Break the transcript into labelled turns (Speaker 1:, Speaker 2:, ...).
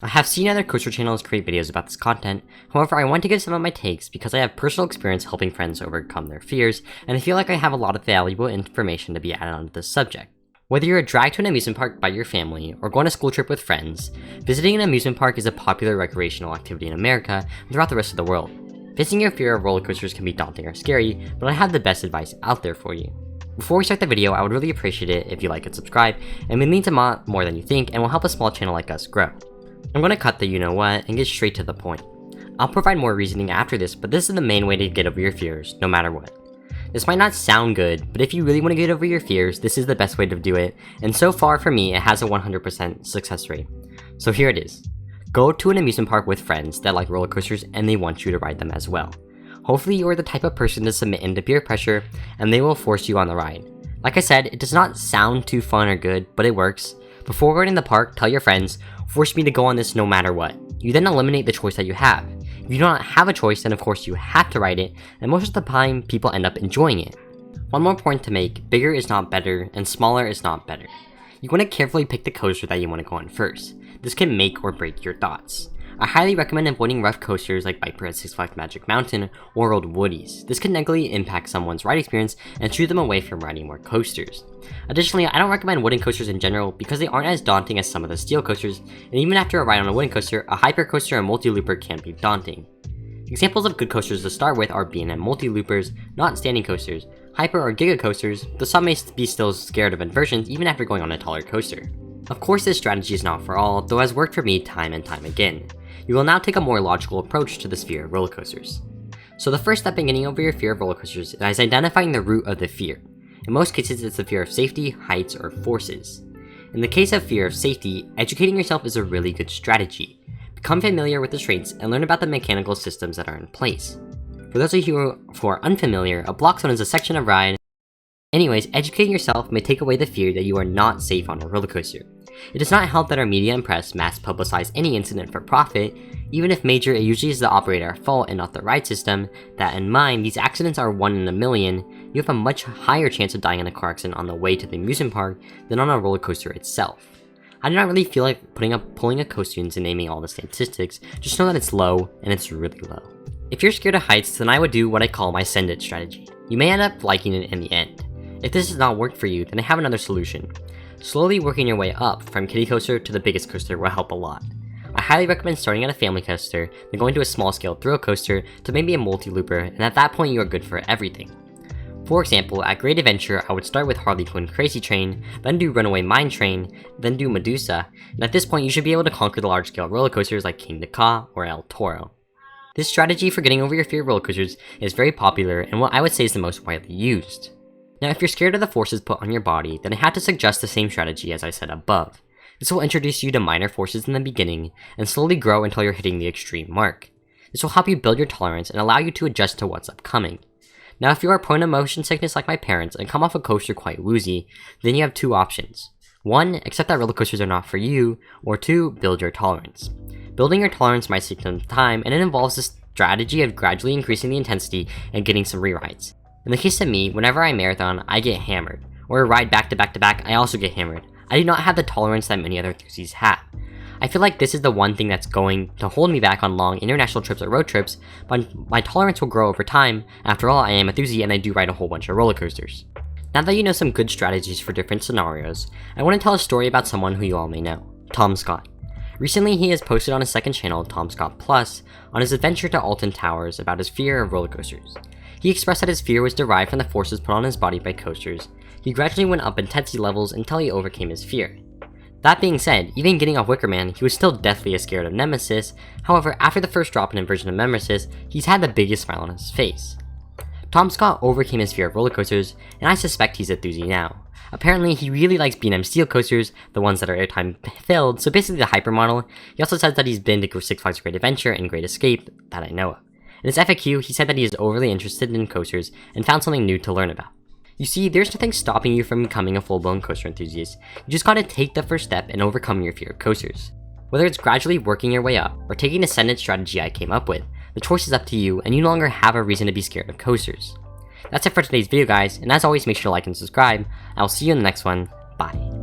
Speaker 1: I have seen other coaster channels create videos about this content, however I want to give some of my takes because I have personal experience helping friends overcome their fears, and I feel like I have a lot of valuable information to be added onto this subject. Whether you're dragged to an amusement park by your family or go on a school trip with friends, visiting an amusement park is a popular recreational activity in America and throughout the rest of the world. Facing your fear of roller coasters can be daunting or scary, but I have the best advice out there for you. Before we start the video, I would really appreciate it if you like and subscribe, and it means a lot more than you think and will help a small channel like us grow. I'm going to cut the you-know-what and get straight to the point. I'll provide more reasoning after this, but this is the main way to get over your fears, no matter what. This might not sound good, but if you really want to get over your fears, this is the best way to do it, and so far for me, it has a 100% success rate. So here it is. Go to an amusement park with friends that like roller coasters and they want you to ride them as well. Hopefully you are the type of person to submit into peer pressure, and they will force you on the ride. Like I said, it does not sound too fun or good, but it works. Before going in the park, tell your friends, force me to go on this no matter what. You then eliminate the choice that you have. If you do not have a choice, then of course you have to ride it, and most of the time, people end up enjoying it. One more point to make, bigger is not better, and smaller is not better. You want to carefully pick the coaster that you want to go on first. This can make or break your thoughts. I highly recommend avoiding rough coasters like Viper at Six Flags Magic Mountain or Old Woodies. This can negatively impact someone's ride experience and shoo them away from riding more coasters. Additionally, I don't recommend wooden coasters in general because they aren't as daunting as some of the steel coasters, and even after a ride on a wooden coaster, a hyper coaster and multi-looper can be daunting. Examples of good coasters to start with are B&M multi-loopers, not standing coasters, hyper or giga coasters, though some may be still scared of inversions even after going on a taller coaster. Of course, this strategy is not for all, though has worked for me time and time again. You will now take a more logical approach to this fear of roller coasters. So the first step in getting over your fear of roller coasters is identifying the root of the fear. In most cases, it's the fear of safety, heights, or forces. In the case of fear of safety, educating yourself is a really good strategy. Become familiar with the traits and learn about the mechanical systems that are in place. For those of you who are unfamiliar, a block zone is a section of ride. Anyways, educating yourself may take away the fear that you are not safe on a roller coaster. It does not help that our media and press mass publicize any incident for profit. Even if major, it usually is the operator at fault and not the ride system. That in mind, these accidents are 1 in a million. You have a much higher chance of dying in a car accident on the way to the amusement park than on a roller coaster itself. I do not really feel like pulling a costumes and naming all the statistics, just know that it's low, and it's really low. If you're scared of heights, then I would do what I call my send it strategy. You may end up liking it in the end. If this does not work for you, then I have another solution. Slowly working your way up from kiddie coaster to the biggest coaster will help a lot. I highly recommend starting at a family coaster, then going to a small scale thrill coaster to maybe a multi-looper, and at that point you are good for everything. For example, at Great Adventure, I would start with Harley Quinn Crazy Train, then do Runaway Mine Train, then do Medusa, and at this point you should be able to conquer the large scale roller coasters like King Ka or El Toro. This strategy for getting over your fear of roller coasters is very popular and what I would say is the most widely used. Now, if you're scared of the forces put on your body, then I have to suggest the same strategy as I said above. This will introduce you to minor forces in the beginning, and slowly grow until you're hitting the extreme mark. This will help you build your tolerance and allow you to adjust to what's upcoming. Now, if you are prone to motion sickness like my parents and come off a coaster quite woozy, then you have 2 options. 1, accept that roller coasters are not for you, or 2, build your tolerance. Building your tolerance might take some time, and it involves the strategy of gradually increasing the intensity and getting some rewrites. In the case of me, whenever I marathon, I get hammered, or ride back to back to back, I also get hammered. I do not have the tolerance that many other thoozies have. I feel like this is the one thing that's going to hold me back on long international trips or road trips, but my tolerance will grow over time. After all, I am a thoozie and I do ride a whole bunch of roller coasters. Now that you know some good strategies for different scenarios, I want to tell a story about someone who you all may know, Tom Scott. Recently, he has posted on his second channel, Tom Scott Plus, on his adventure to Alton Towers about his fear of roller coasters. He expressed that his fear was derived from the forces put on his body by coasters. He gradually went up intensity levels until he overcame his fear. That being said, even getting off Wicker Man, he was still deathly scared of Nemesis. However, after the first drop in inversion of Nemesis, he's had the biggest smile on his face. Tom Scott overcame his fear of roller coasters, and I suspect he's a thoozie now. Apparently, he really likes B&M steel coasters, the ones that are airtime filled, so basically the hyper model. He also says that he's been to Six Flags Great Adventure and Great Escape, that I know of. In his FAQ, he said that he is overly interested in coasters and found something new to learn about. You see, there's nothing stopping you from becoming a full-blown coaster enthusiast. You just gotta take the first step and overcome your fear of coasters. Whether it's gradually working your way up, or taking the send it strategy I came up with, the choice is up to you and you no longer have a reason to be scared of coasters. That's it for today's video guys, and as always make sure to like and subscribe. I will see you in the next one, bye.